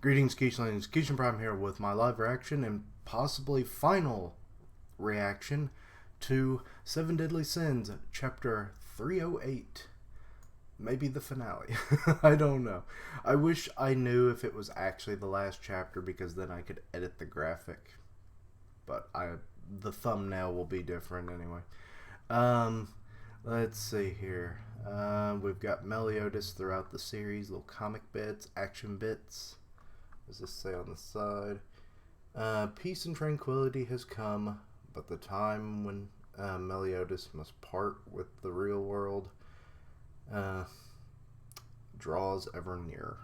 Greetings, Keishlings. Keishan Prime here with my live reaction and possibly final reaction to Seven Deadly Sins, Chapter 308. Maybe the finale. I don't know. I wish I knew if it was actually the last chapter because then I could edit the graphic. But the thumbnail will be different anyway. Let's see here. We've got Meliodas throughout the series, little comic bits, action bits. What does this say on the side? Peace and tranquility has come, but the time when Meliodas must part with the real world draws ever nearer.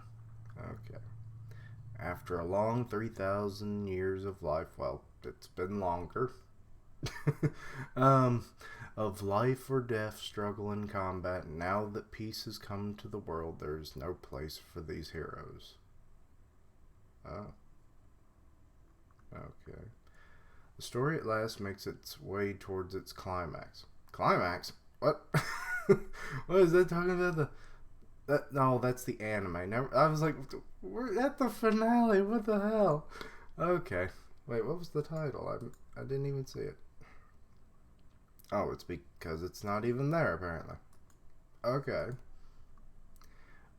Okay. After a long 3,000 years of life, well, it's been longer, of life or death, struggle and combat, now that peace has come to the world, there is no place for these heroes. Oh. Okay. The story at last makes its way towards its climax. Climax? What? What is that talking about? No, that's the anime. Never. I was like, we're at the finale. What the hell? Okay. Wait, what was the title? I didn't even see it. Oh, it's because it's not even there, apparently. Okay.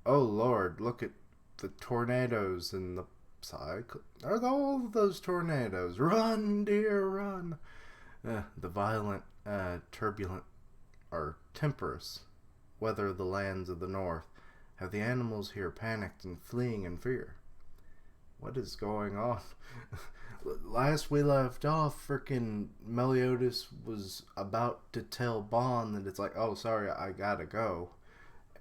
Oh, Lord, look at the tornadoes in the side. Are all of those tornadoes? Run, dear, run. The violent, turbulent, or tempestuous weather of the lands of the north have the animals here panicked and fleeing in fear. What is going on? Last we left off, frickin' Meliodas was about to tell Bon that it's like, oh, sorry, I gotta go.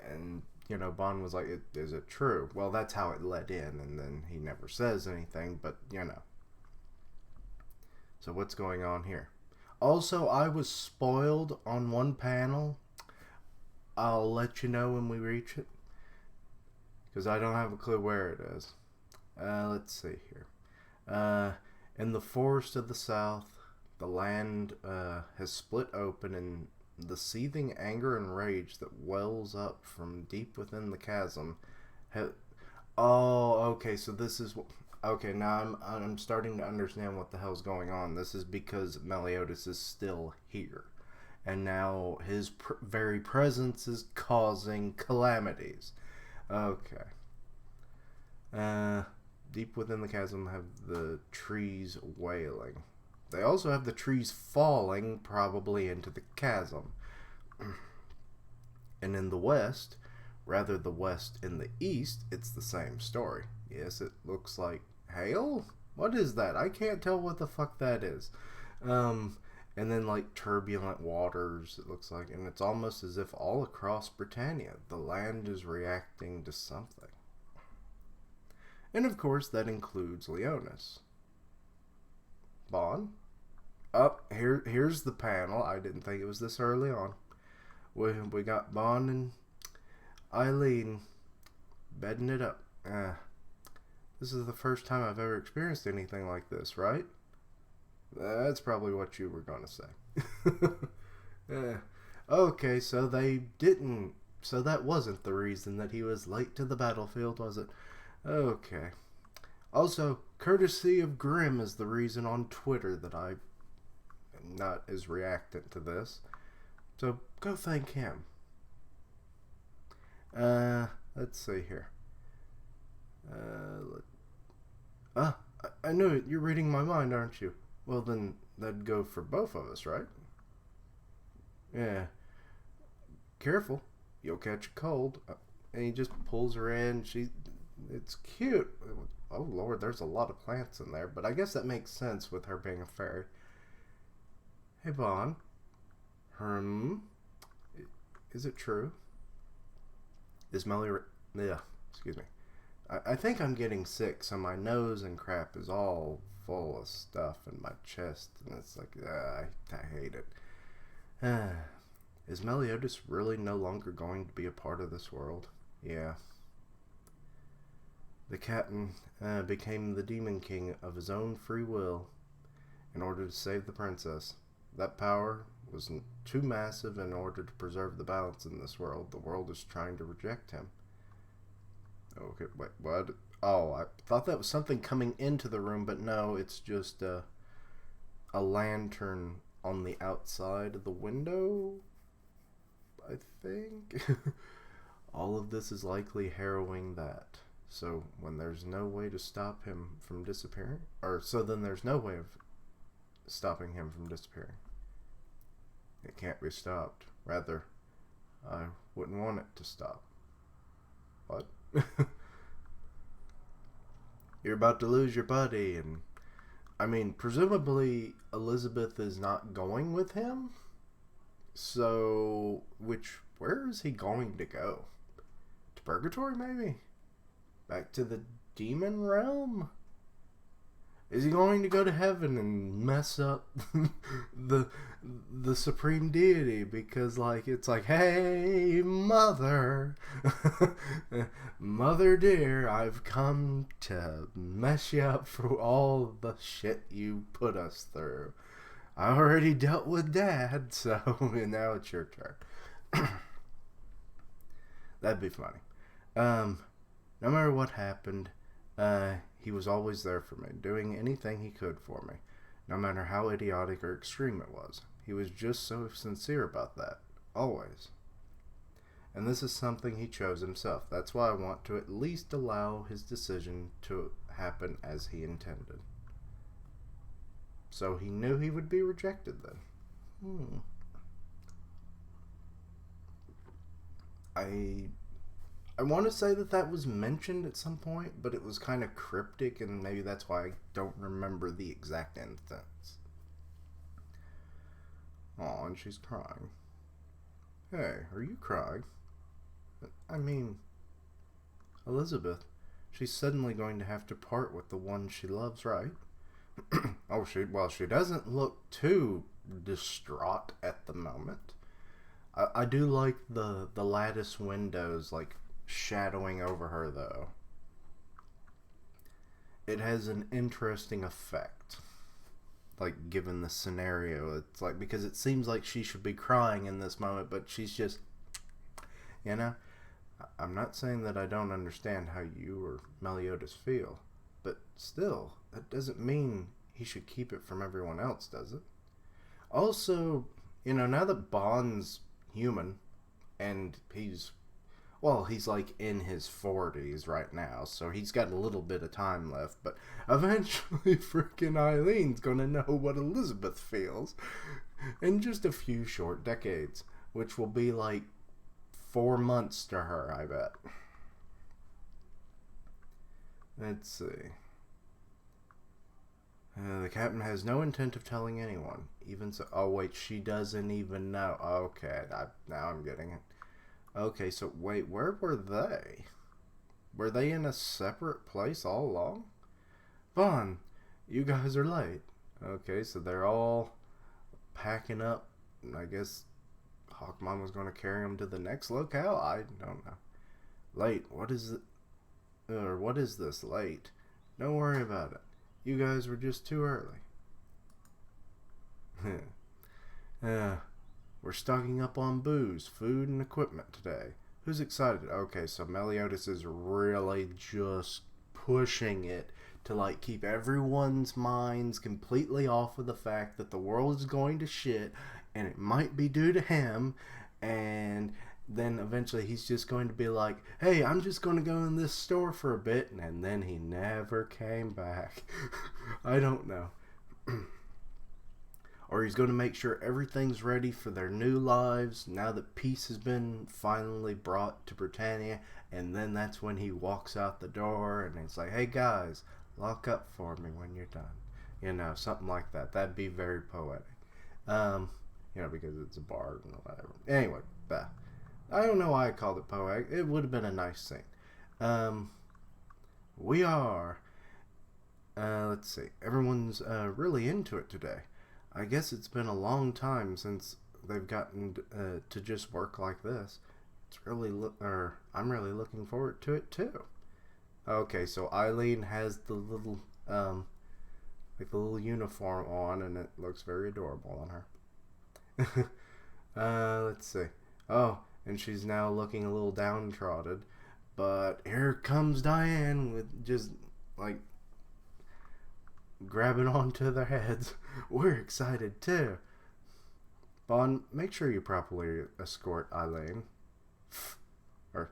And, you know, Bon was like, is it true? Well, that's how it led in, and then he never says anything, but, you know. So what's going on here? Also, I was spoiled on one panel. I'll let you know when we reach it, because I don't have a clue where it is. Let's see here. In the forest of the south, the land has split open, and the seething anger and rage that wells up from deep within the chasm. Oh, okay. So this is okay. Now I'm starting to understand what the hell's going on. This is because Meliodas is still here, and now his very presence is causing calamities. Okay. Deep within the chasm have the trees wailing. They also have the trees falling, probably into the chasm. And in the west, rather the west in the east, it's the same story. Yes, it looks like hail? What is that? I can't tell what the fuck that is. And then like turbulent waters, it looks like. And it's almost as if all across Britannia, the land is reacting to something. And of course, that includes Leonis. Bon? Here's the panel. I didn't think it was this early on. We got Bon and Eileen bedding it up. This is the first time I've ever experienced anything like this, right? That's probably what you were going to say. Okay, so they didn't. So that wasn't the reason that he was late to the battlefield, was it? Okay. Also, courtesy of Grimm is the reason on Twitter that I am not as reactant to this. So, go thank him. Let's see here. I knew it. You're reading my mind, aren't you? Well, then, that'd go for both of us, right? Yeah. Careful. You'll catch a cold. And he just pulls her in. It's cute. Oh, Lord, there's a lot of plants in there. But I guess that makes sense with her being a fairy. Hey, Bon. Is it true? Is Melly... Yeah, excuse me. I think I'm getting sick, so my nose and crap is all full of stuff in my chest. And it's like, I hate it. Is Meliodas really no longer going to be a part of this world? Yeah. The captain became the demon king of his own free will in order to save the princess. That power was too massive in order to preserve the balance in this world. The world is trying to reject him. Okay, wait, what? Oh, I thought that was something coming into the room, but no, it's just a lantern on the outside of the window, I think. All of this is likely harrowing that. So when there's no way to stop him from disappearing, or so then there's no way of stopping him from disappearing. It can't be stopped. Rather, I wouldn't want it to stop. What? You're about to lose your buddy, and I mean, presumably Elizabeth is not going with him. So, where is he going to go? To purgatory, maybe? Back to the demon realm? Is he going to go to heaven and mess up the the supreme deity because it's like, hey mother, mother dear, I've come to mess you up for all the shit you put us through. I already dealt with dad, so now it's your turn. That'd be funny. No matter what happened, he was always there for me, doing anything he could for me, no matter how idiotic or extreme it was. He was just so sincere about that, always. And this is something he chose himself. That's why I want to at least allow his decision to happen as he intended. So he knew he would be rejected then. I want to say that was mentioned at some point, but it was kind of cryptic, and maybe that's why I don't remember the exact instance. Aw, and she's crying. Hey, are you crying? I mean, Elizabeth, she's suddenly going to have to part with the one she loves, right? She doesn't look too distraught at the moment. I do like the lattice windows, shadowing over her, though. It has an interesting effect, given the scenario. It's because it seems like she should be crying in this moment, but she's just, I'm not saying that I don't understand how you or Meliodas feel, but still, that doesn't mean he should keep it from everyone else, does it? Also, now that Bond's human, and he's in his 40s right now, so he's got a little bit of time left, but eventually freaking Eileen's gonna know what Elizabeth feels in just a few short decades, which will be 4 months to her, I bet. Let's see. The captain has no intent of telling anyone, even so. Oh wait, she doesn't even know. Okay, now I'm getting it. Okay, so wait, where were they? Were they in a separate place all along? Vaughn, you guys are late. Okay, so they're all packing up. I guess Hawkmon was going to carry them to the next locale? I don't know. Late, what is it? What is this, late? Don't worry about it. You guys were just too early. We're stocking up on booze, food, and equipment today. Who's excited? Okay, so Meliodas is really just pushing it to keep everyone's minds completely off of the fact that the world is going to shit and it might be due to him, and then eventually he's just going to be like, hey, I'm just going to go in this store for a bit, and then he never came back. I don't know. Or he's going to make sure everything's ready for their new lives now that peace has been finally brought to Britannia, and then that's when he walks out the door and it's like, hey guys, lock up for me when you're done. Something like that. That'd be very poetic. Because it's a bard and whatever. Anyway, I don't know why I called it poetic. It would have been a nice scene. We are, let's see, everyone's really into it today. I guess it's been a long time since they've gotten to just work like this. I'm really looking forward to it too. Okay, so Eileen has the little the little uniform on, and it looks very adorable on her. Let's see. Oh, and she's now looking a little downtrodden, But here comes Diane with just like grabbing onto their heads. We're excited too. Bond, make sure you properly escort Eileen. Or,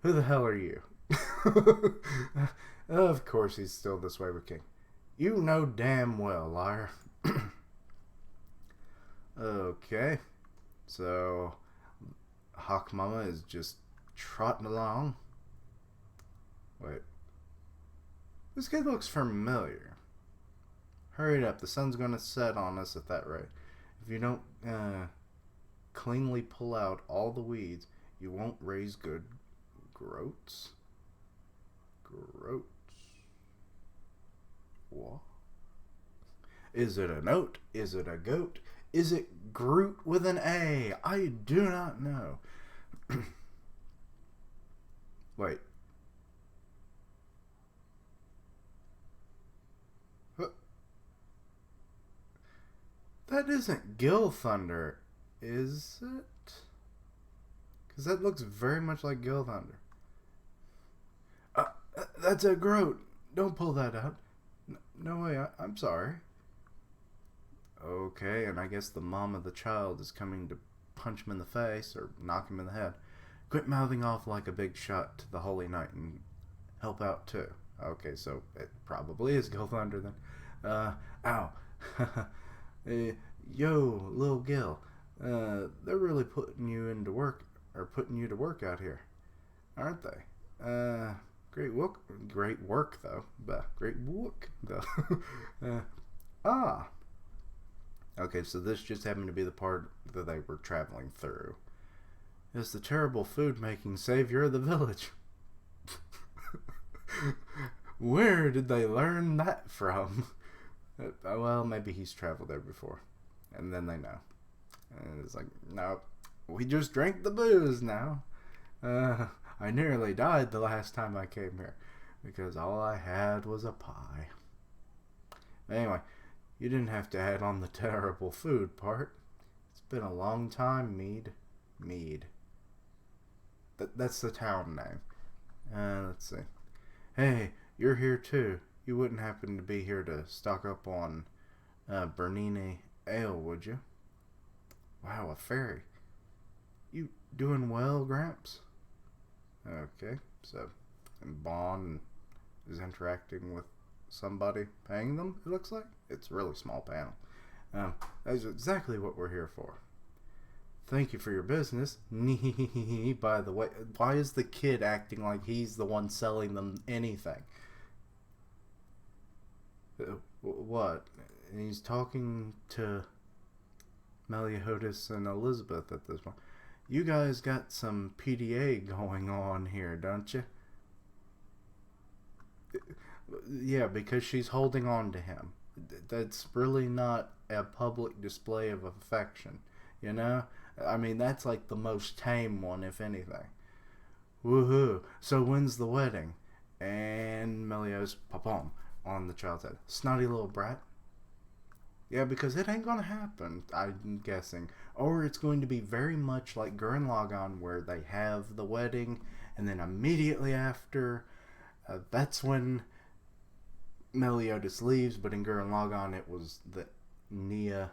who the hell are you? Of course he's still this way with King. You know damn well, liar. Okay. So, Hawk Mama is just trotting along. Wait. This kid looks familiar. Hurry it up. The sun's gonna set on us at that rate. If you don't cleanly pull out all the weeds, you won't raise good groats. Groats. What? Is it an oat? Is it a goat? Is it Groot with an A? I do not know. Wait. That isn't Gill Thunder, is it? Because that looks very much like Gill Thunder. That's a Groot. Don't pull that out. No way, I'm sorry. Okay, and I guess the mom of the child is coming to punch him in the face or knock him in the head. Quit mouthing off like a big shot to the Holy Knight and help out too. Okay, so it probably is Gill Thunder then. Ow. Yo, Lil Gil. They're really putting you to work out here, aren't they? Great work though. Great work though. Okay, so this just happened to be the part that they were traveling through. It's the terrible food-making savior of the village. Where did they learn that from? Well, maybe he's traveled there before. And then they know. And it's like, no, we just drank the booze now. I nearly died the last time I came here. Because all I had was a pie. Anyway, you didn't have to add on the terrible food part. It's been a long time, Mead. That's the town name. Let's see. Hey, you're here too. You wouldn't happen to be here to stock up on Bernini ale, would you? Wow, a fairy. You doing well, Gramps? Okay, so and Bond is interacting with somebody paying them, it looks like. It's a really small panel. That's exactly what we're here for. Thank you for your business. By the way, why is the kid acting like he's the one selling them anything? What? And he's talking to Meliodas and Elizabeth at this point. You guys got some PDA going on here, don't you? Yeah, because she's holding on to him. That's really not a public display of affection, you know? I mean, that's like the most tame one, if anything. Woohoo! So when's the wedding? And Meliodas, pop-om, on the child's head. Snotty little brat. Yeah, because it ain't gonna happen, I'm guessing. Or it's going to be very much like Gurren Lagann, where they have the wedding, and then immediately after, that's when Meliodas leaves. But in Gurren Lagann, it was Nia,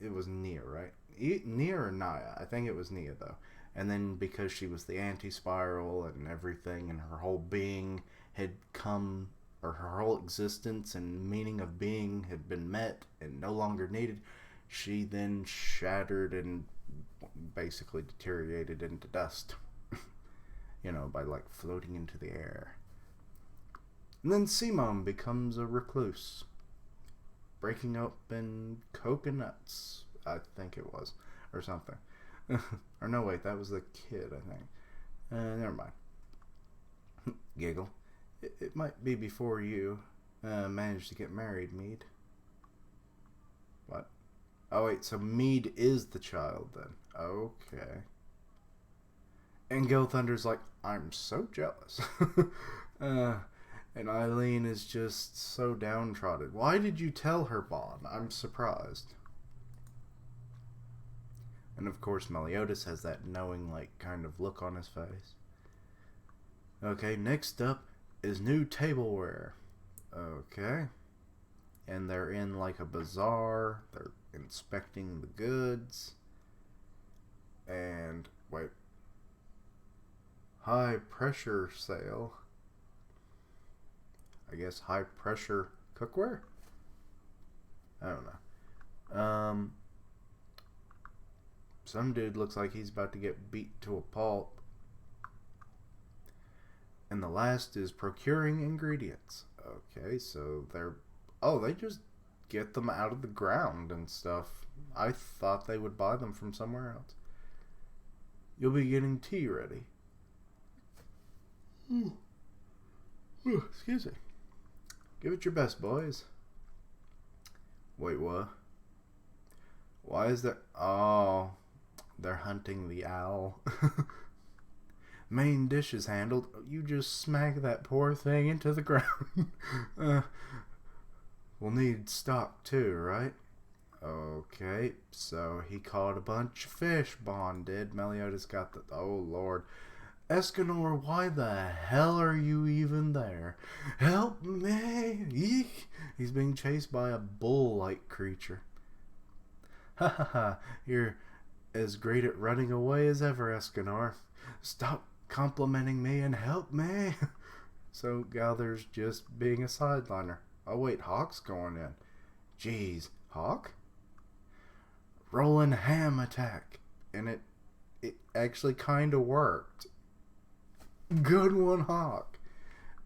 right? Nia or Naya? I think it was Nia, though. And then because she was the anti-spiral and everything, and her whole being had come, or her whole existence and meaning of being had been met and no longer needed, she then shattered and basically deteriorated into dust. You know, by like floating into the air. And then Simone becomes a recluse, breaking up in coconuts, I think it was, or something. Or no, wait, that was the kid, I think. Never mind. Giggle. It might be before you managed to get married, Mead. What? Oh, wait, so Mead is the child, then. Okay. And Gil Thunder's like, I'm so jealous. And Eileen is just so downtrodden. Why did you tell her, Bond? I'm surprised. And of course, Meliodas has that knowing, like, kind of look on his face. Okay, next up is new tableware. Okay. And they're in, like, a bazaar. They're inspecting the goods. And, wait. High pressure sale. I guess high pressure cookware? I don't know. Some dude looks like he's about to get beat to a pulp. And the last is procuring ingredients. Okay, so they just get them out of the ground and stuff. I thought they would buy them from somewhere else. You'll be getting tea ready. Excuse me. Give it your best, boys. Wait, what? Why is that? Oh, they're hunting the owl. Main dish is handled. You just smack that poor thing into the ground. We'll need stock too, right? Okay, so he caught a bunch of fish, Bond did. Meliodas got the... Oh, Lord. Escanor, why the hell are you even there? Help me! Eek! He's being chased by a bull-like creature. Ha ha ha, you're as great at running away as ever, Escanor. Stop complimenting me and help me. So Gowther's just being a sideliner. Oh wait, Hawk's going in. Jeez, Hawk? Rolling ham attack. And it actually kind of worked. Good one, Hawk.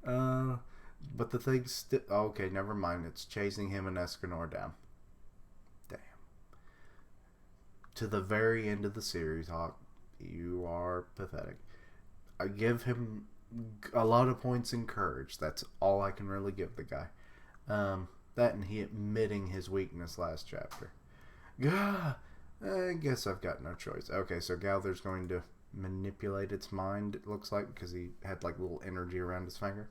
But the thing's still... Okay, never mind. It's chasing him and Escanor down. Damn. To the very end of the series, Hawk. You are pathetic. I give him a lot of points in courage. That's all I can really give the guy. That and he admitting his weakness last chapter. Gah! I guess I've got no choice. Okay, so Gowther's going to manipulate its mind, it looks like, because he had like little energy around his finger.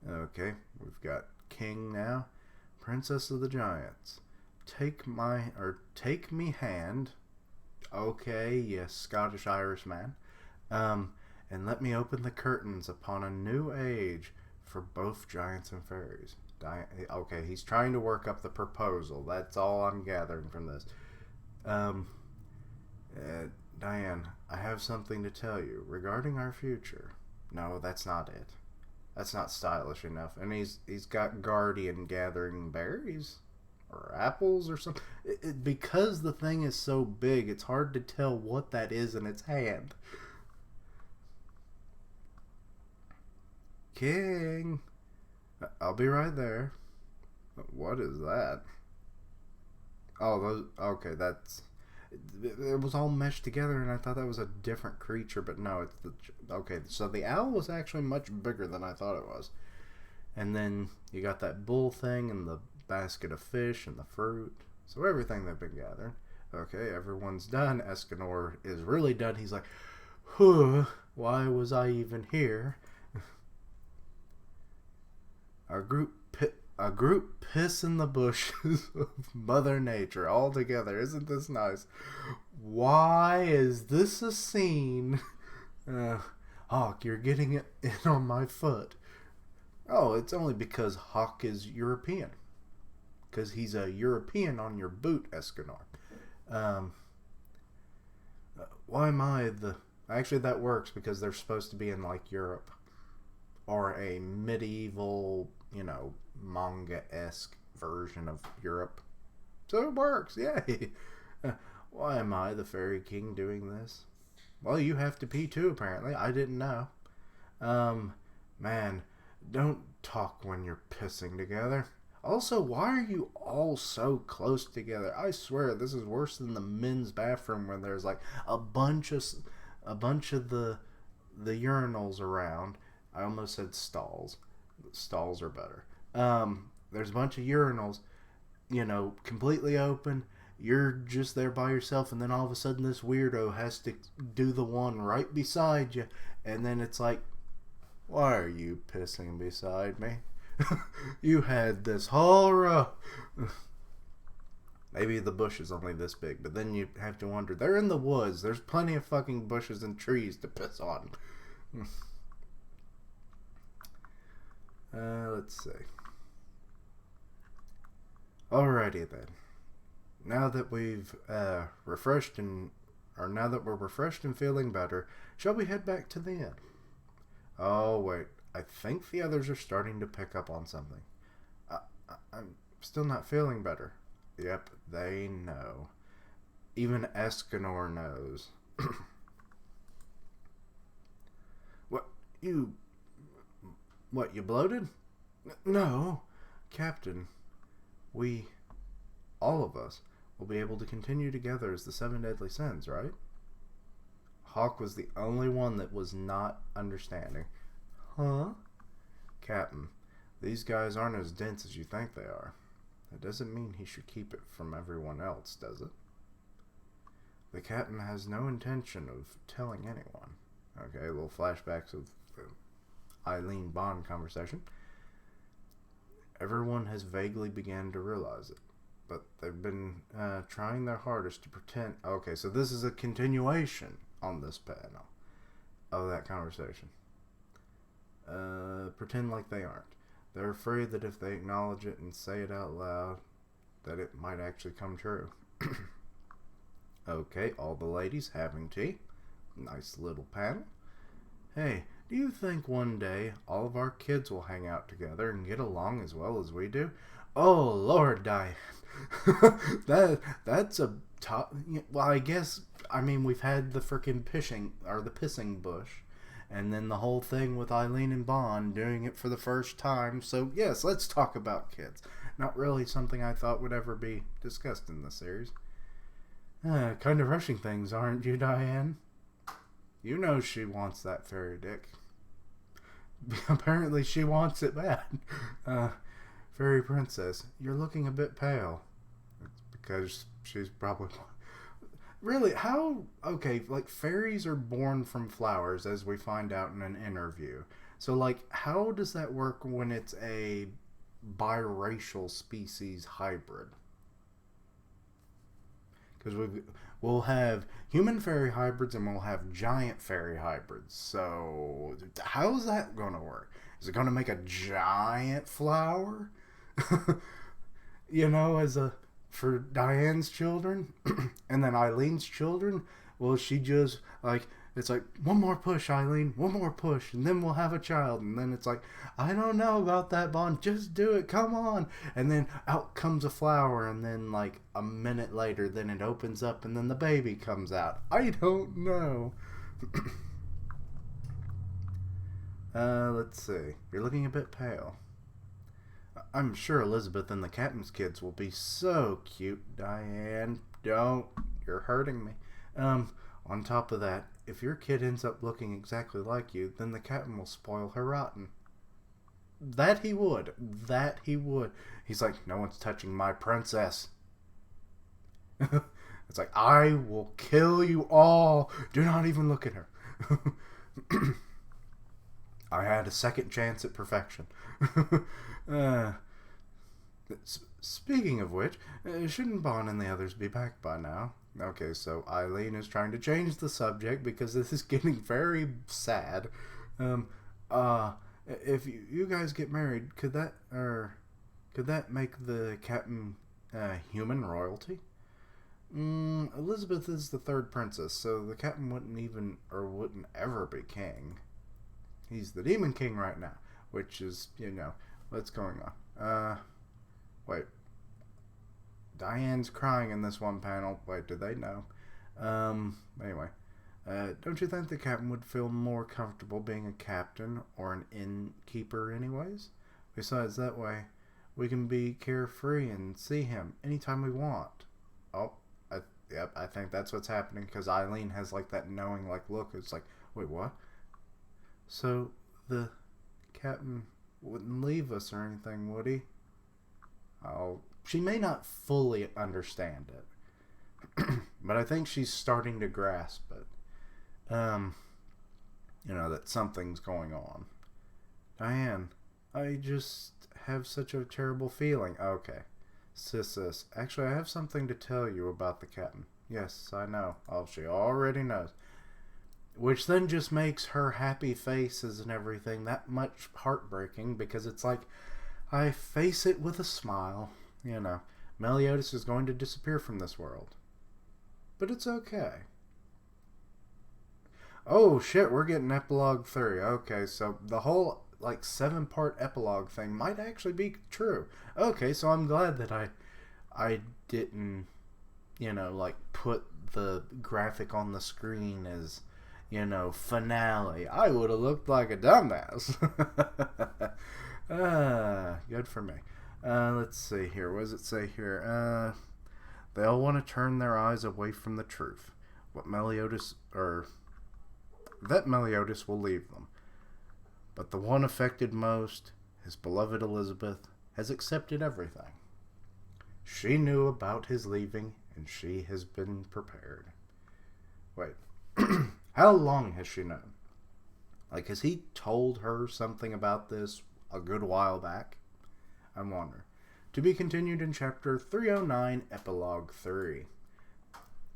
Okay, we've got King now. Princess of the Giants. Take me hand. Okay, yes, Scottish Irish man. And let me open the curtains upon a new age for both giants and fairies. Okay, he's trying to work up the proposal. That's all I'm gathering from this. Diane, I have something to tell you regarding our future. No, that's not it. That's not stylish enough. And he's got Guardian gathering berries or apples or something. Because the thing is so big, it's hard to tell what that is in its hand. King, I'll be right there. What is that? Oh, those. Okay, that's. It was all meshed together, and I thought that was a different creature, but no, it's the... Okay, so the owl was actually much bigger than I thought it was. And then you got that bull thing, and the basket of fish, and the fruit. So everything they've been gathering. Okay, everyone's done. Escanor is really done. He's like, whew, why was I even here? A group piss in the bushes of Mother Nature all together. Isn't this nice? Why is this a scene? Hawk, you're getting it in on my foot. Oh, it's only because Hawk is European. Because he's a European on your boot, Escanor. Why am I the... Actually, that works because they're supposed to be in, like, Europe. Or a medieval, manga-esque version of Europe. So it works, yay! Why am I, the Fairy King, doing this? Well, you have to pee too, apparently. I didn't know. Man, don't talk when you're pissing together. Also, why are you all so close together? I swear, this is worse than the men's bathroom when there's like a bunch of the urinals around. I almost said stalls. Stalls are better. There's a bunch of urinals, completely open. You're just there by yourself, and then all of a sudden this weirdo has to do the one right beside you, and then it's like, why are you pissing beside me? You had this whole row. Maybe the bush is only this big, but then you have to wonder, they're in the woods. There's plenty of fucking bushes and trees to piss on. Let's see. Alrighty then. Now that we've now that we're refreshed and feeling better, shall we head back to the inn? Oh wait, I think the others are starting to pick up on something. I'm still not feeling better. Yep, they know. Even Escanor knows. What, you bloated? No, Captain. All of us, will be able to continue together as the Seven Deadly Sins, right? Hawk was the only one that was not understanding. Huh? Captain, these guys aren't as dense as you think they are. That doesn't mean he should keep it from everyone else, does it? The captain has no intention of telling anyone. Okay, little flashbacks of the Eileen Bond conversation. Everyone has vaguely begun to realize it, but they've been trying their hardest to pretend. Okay, so this is a continuation on this panel of that conversation. Pretend like they aren't. They're afraid that if they acknowledge it and say it out loud, that it might actually come true. Okay, all the ladies having tea. Nice little panel. Hey, do you think one day all of our kids will hang out together and get along as well as we do? Oh, Lord, Diane. That's a top. Well, I mean, we've had the frickin' pissing bush. And then the whole thing with Eileen and Bond doing it for the first time. So, yes, let's talk about kids. Not really something I thought would ever be discussed in the series. Kind of rushing things, aren't you, Diane? You know she wants that fairy dick. Apparently she wants it bad. Fairy princess, you're looking a bit pale. It's because she's probably... Really, how... Okay, like, fairies are born from flowers, as we find out in an interview. So, like, how does that work when it's a biracial species hybrid? Because we'll have human fairy hybrids and we'll have giant fairy hybrids. So, how's that going to work? Is it going to make a giant flower? You know, for Diane's children, and then Eileen's children, will she just, like, it's like, one more push, Eileen, one more push, and then we'll have a child, and then it's like, I don't know about that, Bond, just do it, come on, and then out comes a flower, and then, like, a minute later, then it opens up, and then the baby comes out. I don't know. Let's see, you're looking a bit pale. I'm sure Elizabeth and the captain's kids will be so cute, Diane. Don't. You're hurting me. On top of that, if your kid ends up looking exactly like you, then the captain will spoil her rotten. That he would. That he would. He's like, no one's touching my princess. It's like, I will kill you all. Do not even look at her. I had a second chance at perfection. Speaking of which, shouldn't Bond and the others be back by now? Okay, so Eileen is trying to change the subject because this is getting very sad. If you guys get married, could that make the captain human royalty? Elizabeth is the third princess, so the captain wouldn't ever be king. He's the demon king right now, which is, what's going on. Wait. Diane's crying in this one panel. Wait, did they know? Anyway. Don't you think the captain would feel more comfortable being a captain or an innkeeper anyways? Besides, that way, we can be carefree and see him anytime we want. Oh, I think that's what's happening, because Eileen has, like, that knowing, like, look. It's like, wait, what? So, the captain wouldn't leave us or anything, would he? Oh, she may not fully understand it. But I think she's starting to grasp it. That something's going on. Diane, I just have such a terrible feeling. Okay. Sis, actually, I have something to tell you about the captain. Yes, I know. Oh, she already knows. Which then just makes her happy faces and everything that much heartbreaking because it's like, I face it with a smile. You know, Meliodas is going to disappear from this world. But it's okay. Oh shit, we're getting epilogue 3. Okay, so the whole like 7-part epilogue thing might actually be true. Okay, so I'm glad that I didn't, like put the graphic on the screen as, finale. I would have looked like a dumbass. Good for me. Let's see here. What does it say here? They all want to turn their eyes away from the truth. What Meliodas, or that Meliodas will leave them. But the one affected most, his beloved Elizabeth, has accepted everything. She knew about his leaving, and she has been prepared. Wait, how long has she known? Like, has he told her something about this a good while back? I'm wondering. To be continued in chapter 309, epilogue 3.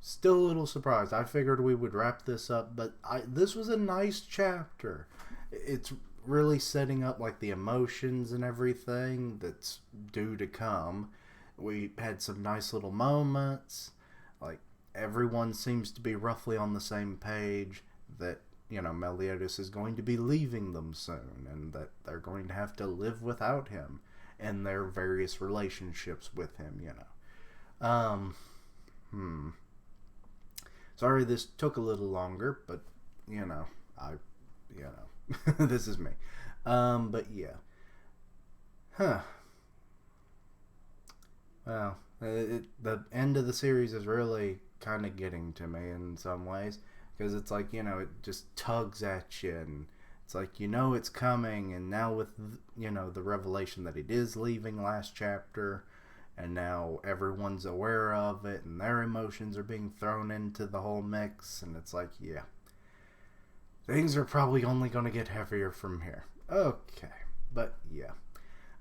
Still a little surprised. I figured we would wrap this up, but this was a nice chapter. It's really setting up like the emotions and everything that's due to come. We had some nice little moments. Like, everyone seems to be roughly on the same page that, Meliodas is going to be leaving them soon and that they're going to have to live without him and their various relationships with him, Sorry this took a little longer, but, this is me. But yeah. Huh. Well, the end of the series is really kind of getting to me in some ways. Because it's like, it just tugs at you. And it's like, it's coming. And now with, the revelation that it is leaving last chapter. And now everyone's aware of it. And their emotions are being thrown into the whole mix. And it's like, yeah. Things are probably only going to get heavier from here. Okay. But, yeah.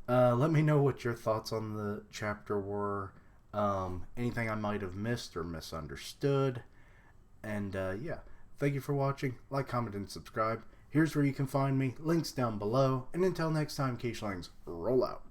Let me know what your thoughts on the chapter were. Anything I might have missed or misunderstood. And, yeah. Thank you for watching. Like, comment, and subscribe. Here's where you can find me. Links down below. And until next time, Keishlings, roll out.